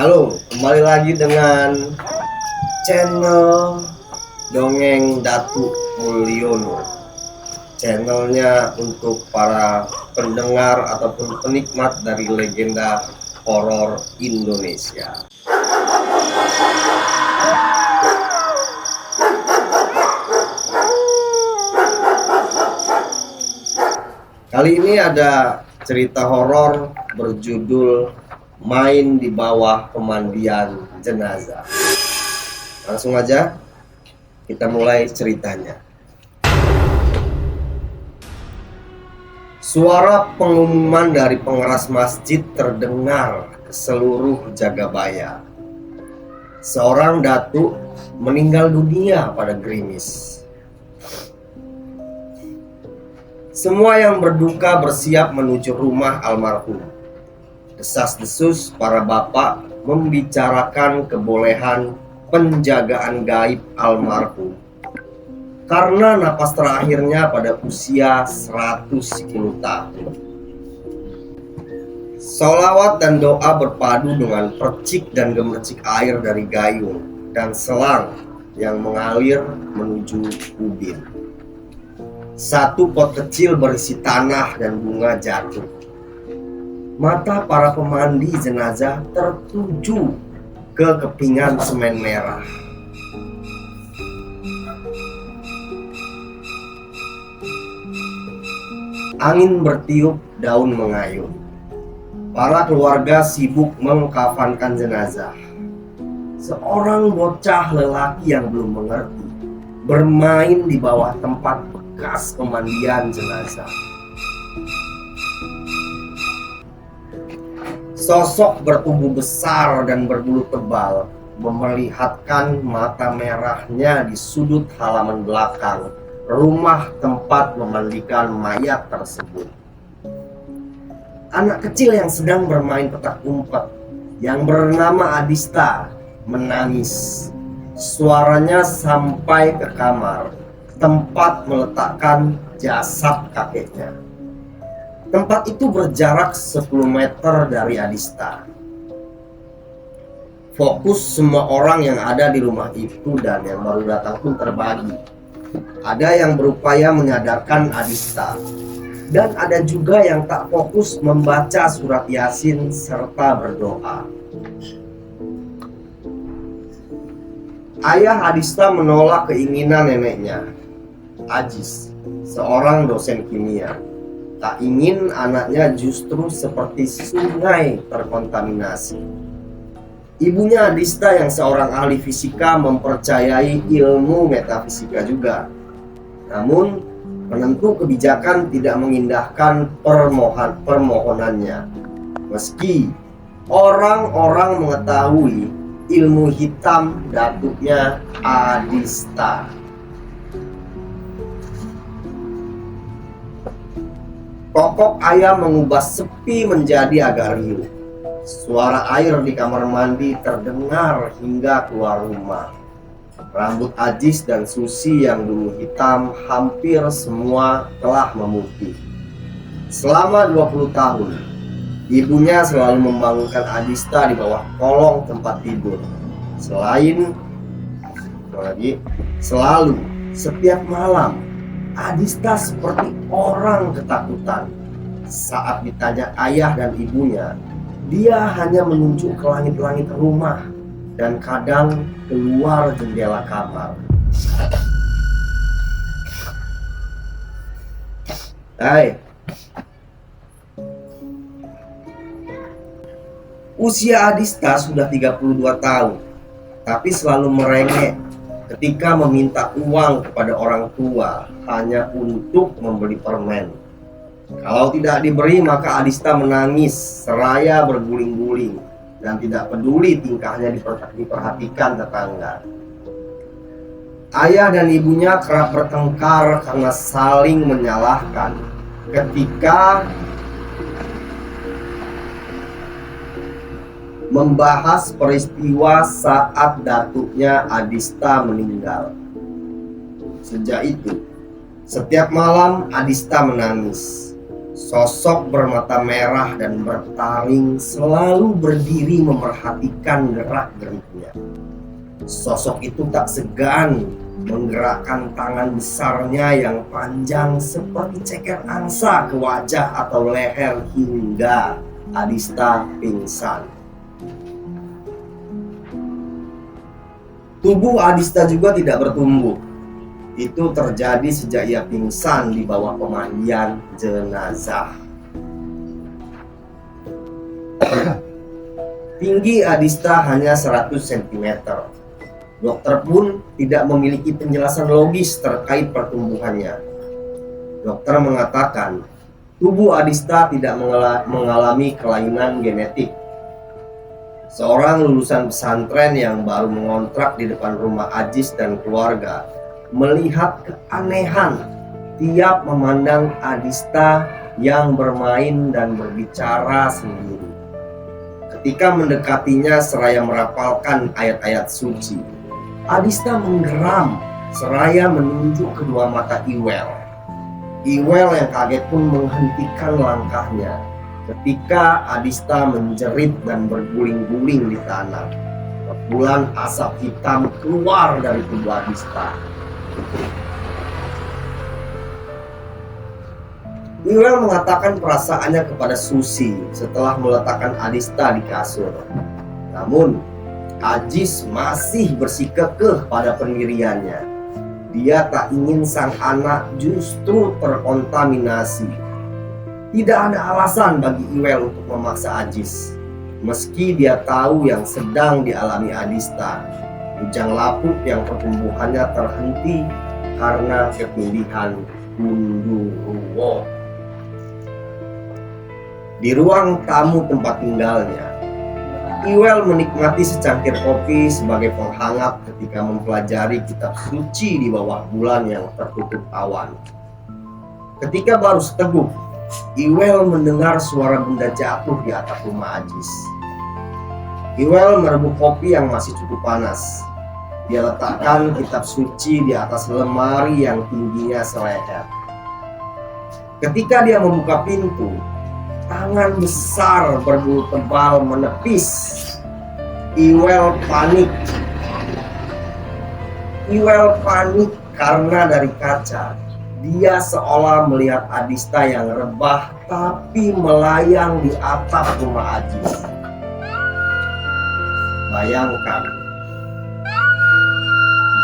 Halo, kembali lagi dengan channel Dongeng Datuk Mulyono. Channelnya untuk para pendengar ataupun penikmat dari legenda horor Indonesia. Kali ini ada cerita horor berjudul Main di Bawah Pemandian Jenazah. Langsung aja kita mulai ceritanya. Suara pengumuman dari pengeras masjid terdengar ke seluruh Jagabaya. Seorang datuk meninggal dunia pada gerimis. Semua yang berduka bersiap menuju rumah almarhum. Desas-desus para bapak membicarakan kebolehan penjagaan gaib almarhum karena napas terakhirnya pada usia 110 tahun. Sholawat dan doa berpadu dengan percik dan gemercik air dari gayung dan selang yang mengalir menuju ubin. Satu pot kecil berisi tanah dan bunga jatuh. Mata para pemandi jenazah tertuju ke kepingan semen merah. Angin bertiup, daun mengayun. Para keluarga sibuk mengkafankan jenazah. Seorang bocah lelaki yang belum mengerti bermain di bawah tempat bekas pemandian jenazah. Sosok bertubuh besar dan berbulu tebal memperlihatkan mata merahnya di sudut halaman belakang rumah tempat memandikan mayat tersebut. Anak kecil yang sedang bermain petak umpet yang bernama Adista menangis. Suaranya sampai ke kamar tempat meletakkan jasad kakeknya. Tempat itu berjarak 10 meter dari Adista. Fokus semua orang yang ada di rumah itu dan yang baru datang pun terbagi. Ada yang berupaya menyadarkan Adista, dan ada juga yang tak fokus membaca surat Yasin serta berdoa. Ayah Adista menolak keinginan neneknya, Ajis, seorang dosen kimia. Tak ingin anaknya justru seperti sungai terkontaminasi. Ibunya Adista yang seorang ahli fisika mempercayai ilmu metafisika juga. Namun penentu kebijakan tidak mengindahkan permohonannya. Meski orang-orang mengetahui ilmu hitam datuknya Adista. Kokok ayam mengubah sepi menjadi agak riuh. Suara air di kamar mandi terdengar hingga keluar rumah. Rambut Ajis dan Susi yang dulu hitam hampir semua telah memutih. Selama 20 tahun, ibunya selalu membangunkan Adista di bawah kolong tempat tidur. Selalu, setiap malam, Adista seperti orang ketakutan. Saat ditanya ayah dan ibunya, dia hanya menunjuk ke langit-langit rumah dan kadang keluar jendela kamar. Hai. Usia Adista sudah 32 tahun, tapi selalu merengek ketika meminta uang kepada orang tua hanya untuk membeli permen. Kalau tidak diberi maka Adista menangis seraya berguling-guling dan tidak peduli tingkahnya diperhatikan tetangga. Ayah dan ibunya kerap bertengkar karena saling menyalahkan ketika membahas peristiwa saat datuknya Adista meninggal. Sejak itu, setiap malam Adista menangis. Sosok bermata merah dan bertaring selalu berdiri memerhatikan gerak-geriknya. Sosok itu tak segan menggerakkan tangan besarnya yang panjang seperti ceker angsa ke wajah atau leher hingga Adista pingsan. Tubuh Adista juga tidak bertumbuh. Itu terjadi sejak ia pingsan di bawah pemandian jenazah. Tinggi Adista hanya 100 cm. Dokter pun tidak memiliki penjelasan logis terkait pertumbuhannya. Dokter mengatakan tubuh Adista tidak mengalami kelainan genetik. Seorang lulusan pesantren yang baru mengontrak di depan rumah Ajis dan keluarga melihat keanehan tiap memandang Adista yang bermain dan berbicara sendiri. Ketika mendekatinya seraya merapalkan ayat-ayat suci, Adista menggeram seraya menunjuk kedua mata Iwel. Iwel yang kaget pun menghentikan langkahnya ketika Adista menjerit dan berguling-guling di tanah. Kepulan asap hitam keluar dari tubuh Adista. Iwel mengatakan perasaannya kepada Susi setelah meletakkan Adista di kasur. Namun, Ajis masih bersikukuh pada pendiriannya. Dia tak ingin sang anak justru terkontaminasi. Tidak ada alasan bagi Iwel untuk memaksa Ajis, meski dia tahu yang sedang dialami Adista, bujang lapuk yang pertumbuhannya terhenti karena ketindihan Gundurwo. Di ruang tamu tempat tinggalnya, Iwel menikmati secangkir kopi sebagai penghangat ketika mempelajari kitab suci di bawah bulan yang tertutup awan. Ketika baru seteguk, Iwel mendengar suara benda jatuh di atap rumah Ajis. Iwel merebut kopi yang masih cukup panas. Dia letakkan kitab suci di atas lemari yang tingginya seleher. Ketika dia membuka pintu, tangan besar berbulu tebal menepis. Iwel panik. Iwel panik karena dari kaca dia seolah melihat Adista yang rebah tapi melayang di atap rumah Ajis. Bayangkan,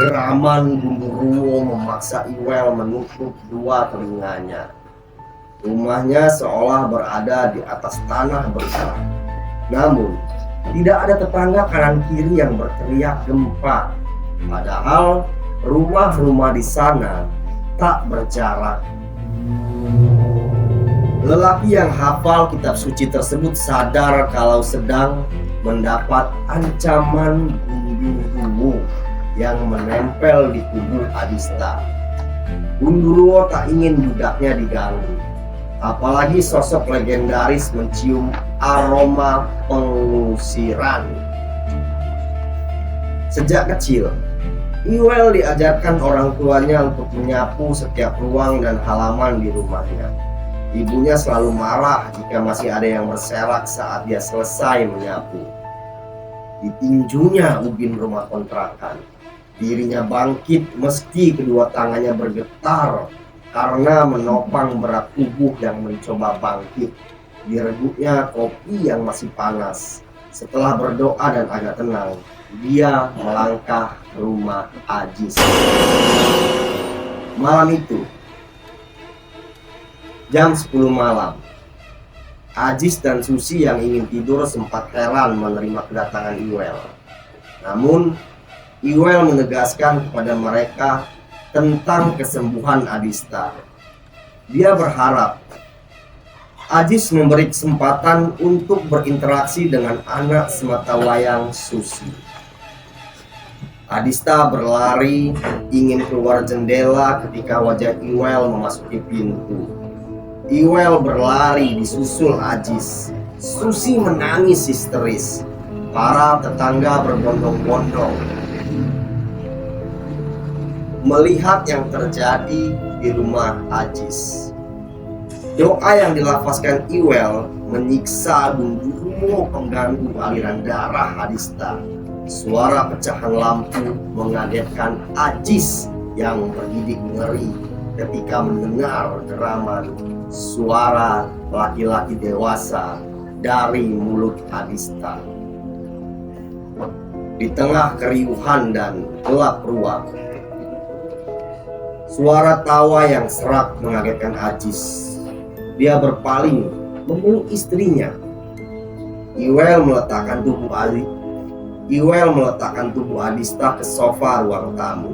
geraman Gundurwo memaksa Iwel menutup dua telinganya. Rumahnya seolah berada di atas tanah bergerak. Namun, tidak ada tetangga kanan kiri yang berteriak gempa. Padahal rumah-rumah di sana tak berjarak. Lelaki yang hafal kitab suci tersebut sadar kalau sedang mendapat ancaman Gundurwo yang menempel di tubuh Adista. Gundurwo tak ingin budaknya diganggu. Apalagi sosok legendaris mencium aroma pengusiran. Sejak kecil, Iwel diajarkan orang tuanya untuk menyapu setiap ruang dan halaman di rumahnya. Ibunya selalu marah jika masih ada yang berserak saat dia selesai menyapu. Ditinjunya ubin rumah kontrakan. Dirinya bangkit meski kedua tangannya bergetar karena menopang berat tubuh yang mencoba bangkit. Direbutnya kopi yang masih panas. Setelah berdoa dan agak tenang, dia melangkah ke rumah Ajis. Malam itu, jam 10 malam, Ajis dan Susi yang ingin tidur sempat heran menerima kedatangan Iwel. Namun, Iwel menegaskan kepada mereka tentang kesembuhan Adista. Dia berharap Ajis memberi kesempatan untuk berinteraksi dengan anak sematawayang Susi. Adista berlari ingin keluar jendela ketika wajah Iwel memasuki pintu. Iwel berlari disusul Ajis. Susi menangis histeris. Para tetangga berbondong-bondong melihat yang terjadi di rumah Ajis. Doa yang dilafazkan Iwel menyiksa Bundurumo pengganggu aliran darah Hadista. Suara pecahan lampu mengagetkan Ajis yang bergidik ngeri ketika mendengar geraman suara laki-laki dewasa dari mulut Hadista. Di tengah keriuhan dan gelap ruang, suara tawa yang serak mengagetkan Ajis. Dia berpaling memeluk istrinya. Iwel meletakkan tubuh Hadista ke sofa ruang tamu.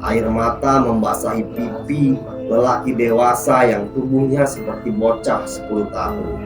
Air mata membasahi pipi lelaki dewasa yang tubuhnya seperti bocah 10 tahun.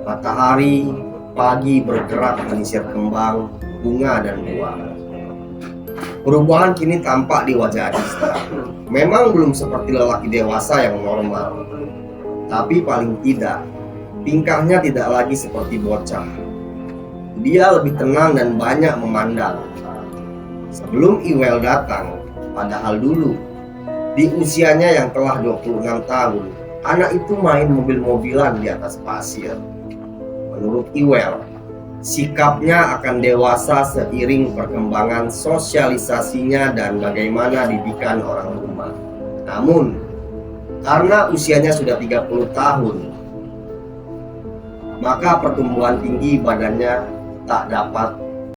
Matahari pagi bergerak menyisir kembang, bunga dan buah. Perubahan kini tampak di wajah Hadista. Memang belum seperti lelaki dewasa yang normal, tapi paling tidak tingkahnya tidak lagi seperti bocah. Dia lebih tenang dan banyak memandang. Sebelum Iwel datang, padahal dulu di usianya yang telah 26 tahun, anak itu main mobil-mobilan di atas pasir. Menurut Iwel, sikapnya akan dewasa seiring perkembangan sosialisasinya dan bagaimana didikan orang rumah. Namun, karena usianya sudah 30 tahun, maka pertumbuhan tinggi badannya tak dapat